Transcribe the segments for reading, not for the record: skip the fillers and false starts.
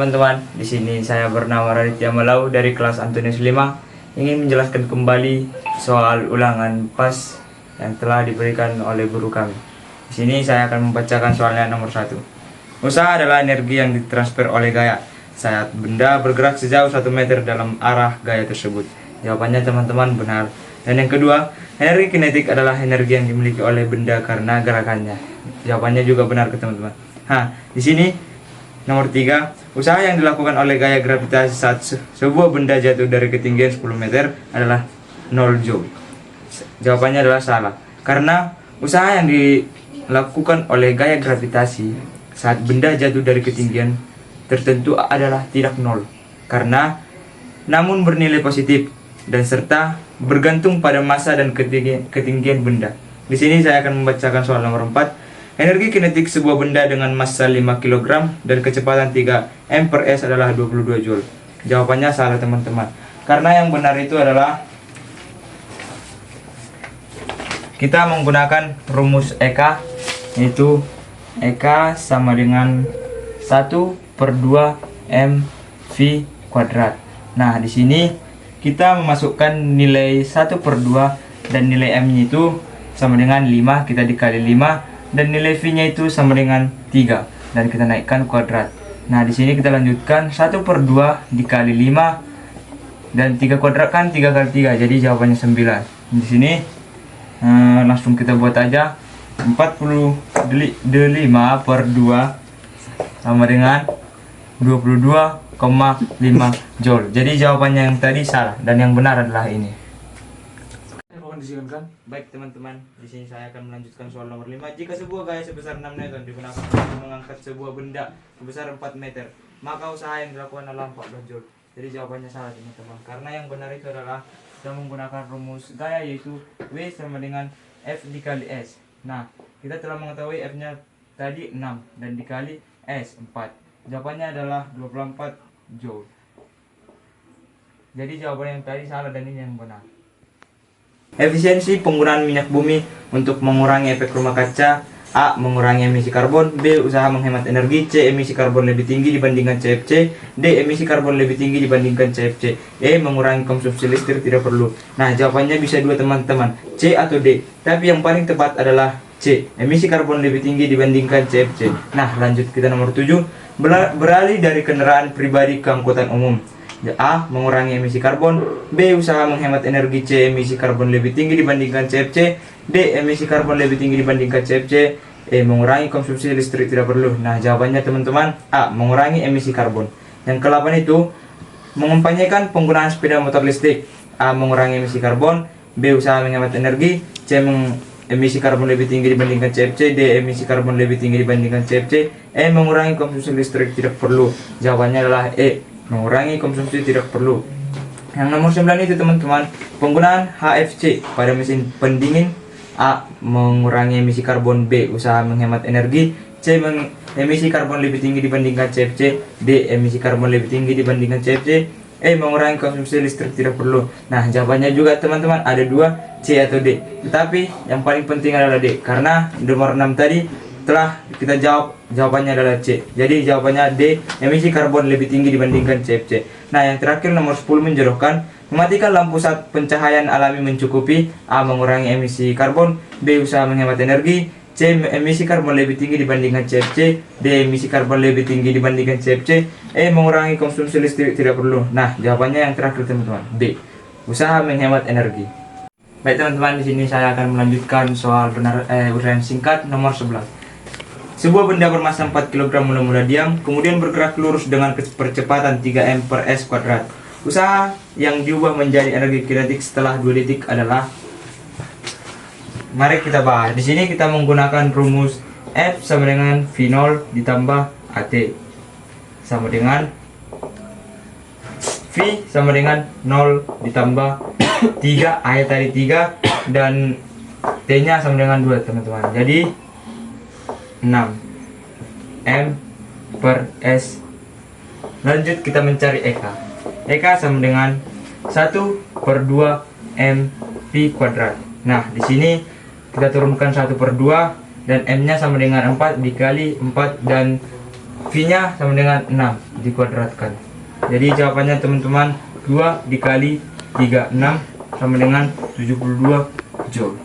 teman-teman, di sini saya bernama Raditya Malau dari kelas Antonius 5 ingin menjelaskan kembali soal ulangan PAS yang telah diberikan oleh guru kami. Di sini saya akan membacakan soalnya nomor 1. Usaha adalah energi yang ditransfer oleh gaya saat benda bergerak sejauh 1 meter dalam arah gaya tersebut. Jawabannya teman-teman benar. Dan yang kedua, energi kinetik adalah energi yang dimiliki oleh benda karena gerakannya. Jawabannya juga benar ke teman-teman. Di sini nomor 3, usaha yang dilakukan oleh gaya gravitasi saat sebuah benda jatuh dari ketinggian 10 meter adalah 0 joule. Jawabannya adalah salah. Karena usaha yang dilakukan oleh gaya gravitasi saat benda jatuh dari ketinggian tertentu adalah tidak 0. Karena namun bernilai positif dan serta bergantung pada massa dan ketinggian benda. Di sini saya akan membacakan soal nomor 4. Energi kinetik sebuah benda dengan massa 5 kg dan kecepatan 3 m/s adalah 22 joule. Jawabannya salah teman-teman. Karena yang benar itu adalah kita menggunakan rumus EK, yaitu EK sama dengan 1/2 mv kuadrat. Nah, di sini kita memasukkan nilai 1/2 dan nilai m-nya itu sama dengan 5, kita dikali 5 dan nilai V-nya itu sama dengan 3 dan kita naikkan kuadrat. Nah, di sini kita lanjutkan 1/2 dikali 5 dan 3 kuadrat kan 3 kali 3, jadi jawabannya 9. Di sini langsung kita buat aja. 45/2 sama dengan 22,5 joule. Jadi jawabannya yang tadi salah dan yang benar adalah ini. Baik teman-teman, di sini saya akan melanjutkan soal nomor 5. Jika sebuah gaya sebesar 6 Newton digunakan untuk mengangkat sebuah benda sebesar 4 meter, maka usaha yang dilakukan adalah 14 joule. Jadi jawabannya salah teman-teman. Karena yang benar itu adalah kita menggunakan rumus gaya, yaitu W sama dengan F dikali S. Nah, kita telah mengetahui F-nya tadi 6 dan dikali S 4. Jawabannya adalah 24 joule. Jadi jawaban yang tadi salah dan ini yang benar. Efisiensi penggunaan minyak bumi untuk mengurangi efek rumah kaca: A. Mengurangi emisi karbon. B. Usaha menghemat energi. C. Emisi karbon lebih tinggi dibandingkan CFC. D. Emisi karbon lebih tinggi dibandingkan CFC. E. Mengurangi konsumsi listrik tidak perlu. Nah, jawabannya bisa dua teman-teman, C atau D. Tapi yang paling tepat adalah C. Emisi karbon lebih tinggi dibandingkan CFC. Nah, lanjut kita nomor 7. Beralih dari kendaraan pribadi ke angkutan umum. A. Mengurangi emisi karbon. B. Usaha menghemat energi. C. Emisi karbon lebih tinggi dibandingkan CFC. D. Emisi karbon lebih tinggi dibandingkan CFC. E. Mengurangi konsumsi listrik tidak perlu. Nah, jawabannya teman-teman A. Mengurangi emisi karbon. Yang ke-8 itu mengempanyekan penggunaan sepeda motor listrik. A. Mengurangi emisi karbon. B. Usaha menghemat energi. C. Emisi karbon lebih tinggi dibandingkan CFC. D. Emisi karbon lebih tinggi dibandingkan CFC. E. Mengurangi konsumsi listrik tidak perlu. Jawabannya adalah E. Mengurangi konsumsi tidak perlu. Yang nomor 9 itu teman-teman, penggunaan HFC pada mesin pendingin. A. Mengurangi emisi karbon. B. Usaha menghemat energi. C. Emisi karbon lebih tinggi dibandingkan CFC. D. Emisi karbon lebih tinggi dibandingkan CFC. E. Mengurangi konsumsi listrik tidak perlu. Nah, jawabannya juga teman-teman ada dua, C atau D. Tetapi yang paling penting adalah D, karena nomor 6 tadi telah kita jawab, jawabannya adalah C. Jadi jawabannya D, emisi karbon lebih tinggi dibandingkan CFC. Nah, yang terakhir nomor 10 menjerokan mematikan lampu saat pencahayaan alami mencukupi. A. Mengurangi emisi karbon. B. Usaha menghemat energi. C. Emisi karbon lebih tinggi dibandingkan CFC. D. Emisi karbon lebih tinggi dibandingkan CFC. E. Mengurangi konsumsi listrik tidak perlu. Nah, jawabannya yang terakhir teman-teman, B. Usaha menghemat energi. Baik teman-teman, di sini saya akan melanjutkan soal uraian singkat nomor 11. Sebuah benda bermassa 4 kg mula-mula diam, kemudian bergerak lurus dengan percepatan 3 m/s kuadrat. Usaha yang diubah menjadi energi kinetik setelah 2 detik adalah. Mari kita bahas. Di sini kita menggunakan rumus F sama dengan V0 ditambah AT sama dengan V sama dengan 0 ditambah 3, ayat tadi 3 dan T-nya sama dengan 2 teman-teman. Jadi 6 m/s. Lanjut kita mencari EK. EK sama dengan 1/2 mv kuadrat. Nah, di sini kita turunkan 1/2 dan m-nya sama dengan 4 dikali 4 dan V-nya sama dengan 6 dikuadratkan. Jadi jawabannya teman-teman 2 dikali 36 sama dengan 72 Joule.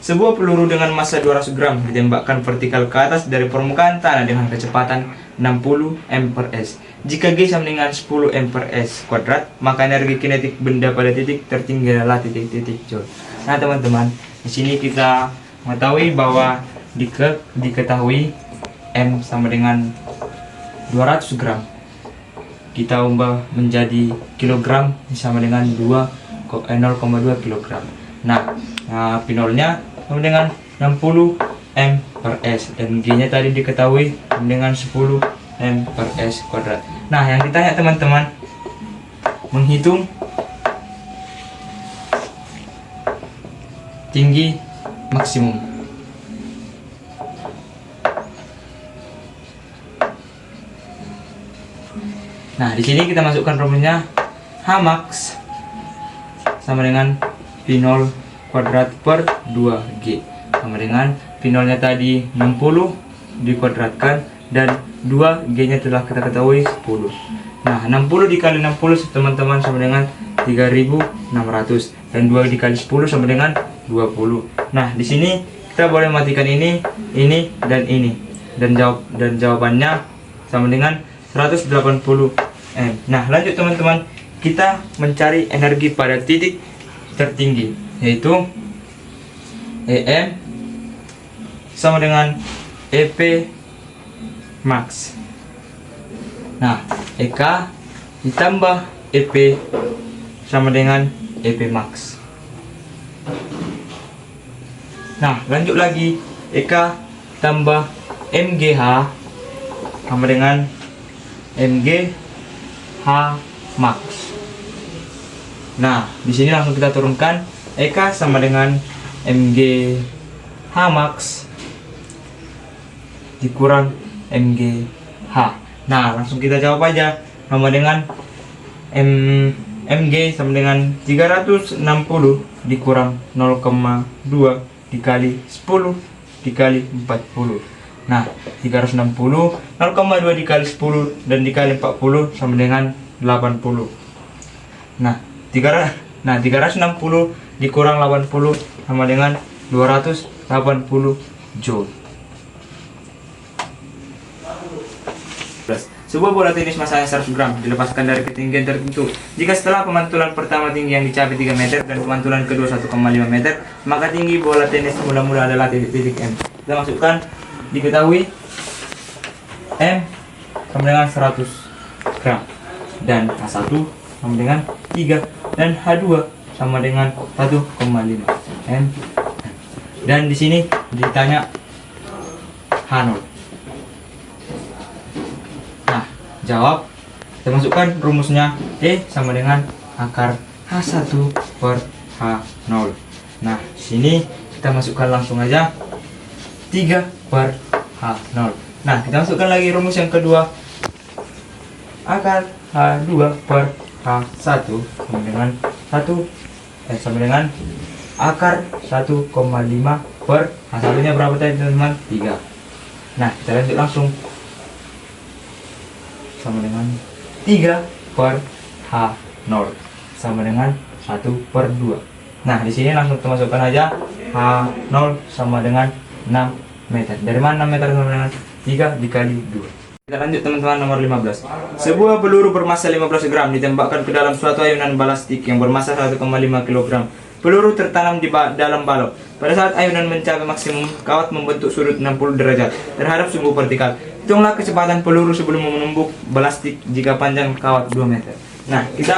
Sebuah peluru dengan massa 200 gram ditembakkan vertikal ke atas dari permukaan tanah dengan kecepatan 60 m/s. Jika G sama dengan 10 m/s kuadrat, maka energi kinetik benda pada titik tertinggi adalah titik-titik Joule. Nah teman-teman, di sini kita mengetahui bahwa diketahui M sama dengan 200 gram. Kita ubah menjadi kilogram sama dengan 0,2 kilogram. Nah, pinolnya sama dengan 60 m/s dan G-nya tadi diketahui dengan 10 m/s kuadrat. Nah, yang ditanya teman-teman menghitung tinggi maksimum. Nah, di sini kita masukkan rumusnya Hmax sama dengan P0 kuadrat per 2G sama dengan P0 nya tadi 60 dikuadratkan dan 2G nya telah kita ketahui 10. Nah, 60 dikali 60 teman-teman sama dengan 3600 dan 2 dikali 10 sama dengan 20. Nah, di sini kita boleh matikan ini dan ini dan jawabannya sama dengan 180 M. Nah, lanjut teman-teman, kita mencari energi pada titik tertinggi, yaitu EM sama dengan EP max. Nah, EK ditambah EP sama dengan EP max. Nah, lanjut lagi, EK tambah MGH sama dengan MGH max. Nah, di sini langsung kita turunkan EK sama dengan MGH max dikurang MGH. Nah, langsung kita jawab aja sama dengan MG sama dengan 360 dikurang 0,2 dikali 10 dikali 40. Nah, 360 0,2 dikali 10 dan dikali 40 sama dengan 80. Nah, 360 dikurang 80 sama dengan 280 Joule. Sebuah bola tenis massanya 100 gram dilepaskan dari ketinggian tertentu. Jika setelah pemantulan pertama tinggi yang dicapai 3 meter dan pemantulan kedua 1,5 meter, maka tinggi bola tenis mula-mula adalah titik-titik M. Kita masukkan, diketahui M sama dengan 100 gram dan H1 sama dengan 3 dan H2 sama dengan 1,5 M. Dan di sini ditanya H0. Jawab, kita masukkan rumusnya E sama dengan akar H1 per H0. Nah, sini kita masukkan langsung aja 3 per H0. Nah, kita masukkan lagi rumus yang kedua, akar H2 per H1 sama dengan sama dengan akar 1,5 per H1 nya berapa tadi teman-teman? 3. Nah, kita lanjut langsung sama dengan 3 per H0 sama dengan 1 per 2. Nah, di sini langsung kita masukkan aja H0 sama dengan 6 meter. Dari mana 6 meter sama dengan 3 dikali 2. Kita lanjut teman-teman, nomor 15. Sebuah peluru bermassa 15 gram ditembakkan ke dalam suatu ayunan balastik yang bermassa 1,5 kg. Peluru tertanam di dalam balok. Pada saat ayunan mencapai maksimum, kawat membentuk sudut 60 derajat terhadap sumbu vertikal. Hitunglah kecepatan peluru sebelum menumbuk balastik jika panjang kawat 2 meter. Nah, kita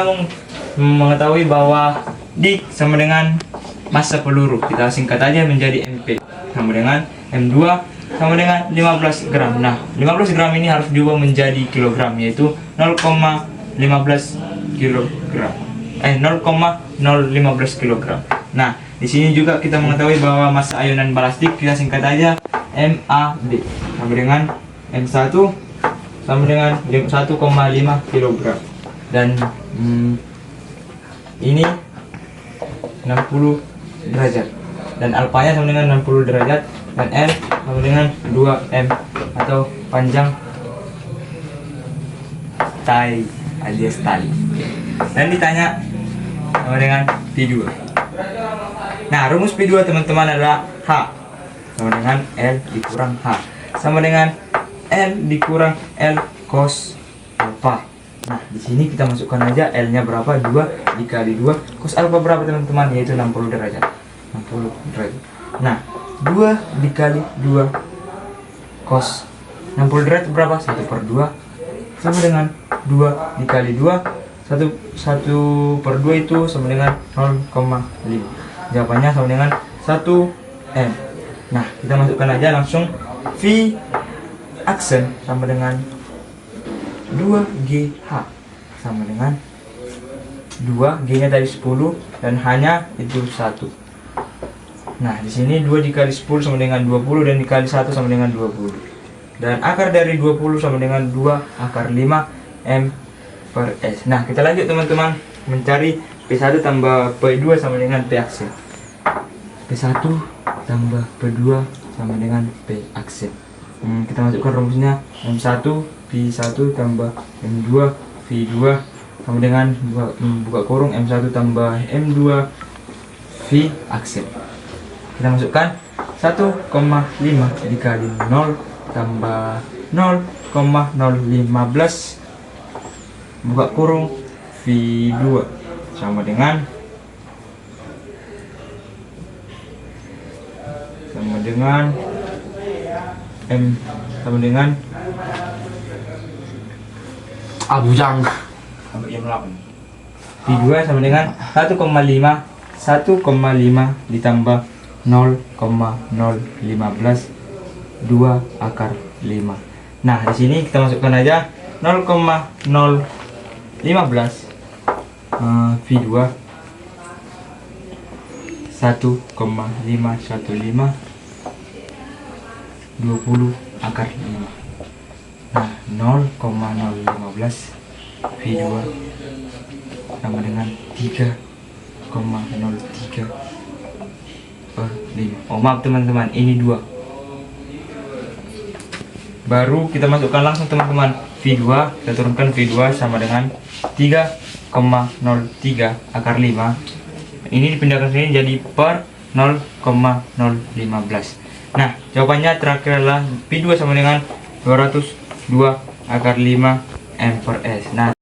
mengetahui bahwa D sama dengan massa peluru. Kita singkat aja menjadi MP. Sama dengan M2 sama dengan 15 gram. Nah, 15 gram ini harus diubah menjadi kilogram, yaitu 0,15 kilogram. 0,015 kilogram. Nah, di sini juga kita mengetahui bahwa massa ayunan balastik kita singkat aja MAD sama dengan M1 sama dengan 1,5 kg dan ini 60 derajat dan alfanya sama dengan 60 derajat dan L sama dengan 2 m atau panjang tai alias tali. Dan ditanya sama dengan P2. Nah, rumus P2 teman-teman adalah H sama dengan L dikurang H sama dengan L dikurang L cos alpha. Nah, di sini kita masukkan aja L-nya berapa? 2 dikali 2 cos alpha berapa teman-teman? Yaitu 60 derajat. 60 derajat. Nah, 2 dikali 2 cos 60 derajat berapa? 1/2 sama dengan 2 dikali 2 1/2 itu sama dengan 0,5. Jawabannya sama dengan 1 M. Nah, kita masukkan aja langsung V aksen sama dengan 2GH sama dengan 2 G nya tadi 10 dan hanya itu 1. Nah, di sini 2 dikali 10 sama dengan 20 dan dikali 1 sama dengan 20. Dan akar dari 20 sama dengan 2 akar 5 M per S. Nah, kita lanjut teman-teman mencari P1 tambah P2 sama dengan P aksen. P1 tambah P2 sama dengan P aksen. Kita masukkan rumusnya M1 P1 tambah M2 V2 sama dengan buka kurung M1 tambah M2 V aksen. Kita masukkan 1,5 dikali 0 tambah 0,015 buka kurung V2 sama dengan M sama dengan Abujang. V2 sama dengan 1,5 ditambah 0,015 2 akar 5. Nah, di sini kita masukkan aja 0,015 V2 1,515 20 akar 5. Nah, 0,015 V2 sama dengan 3,03 per 5. Oh, maaf teman-teman, ini 2. Baru kita masukkan langsung teman-teman V2, kita turunkan V2 sama dengan 3,03 akar 5. Ini dipindahkan sini jadi per 0,015. Nah, jawabannya terakhir adalah P2 sama dengan 202 akar 5 M per S. Nah,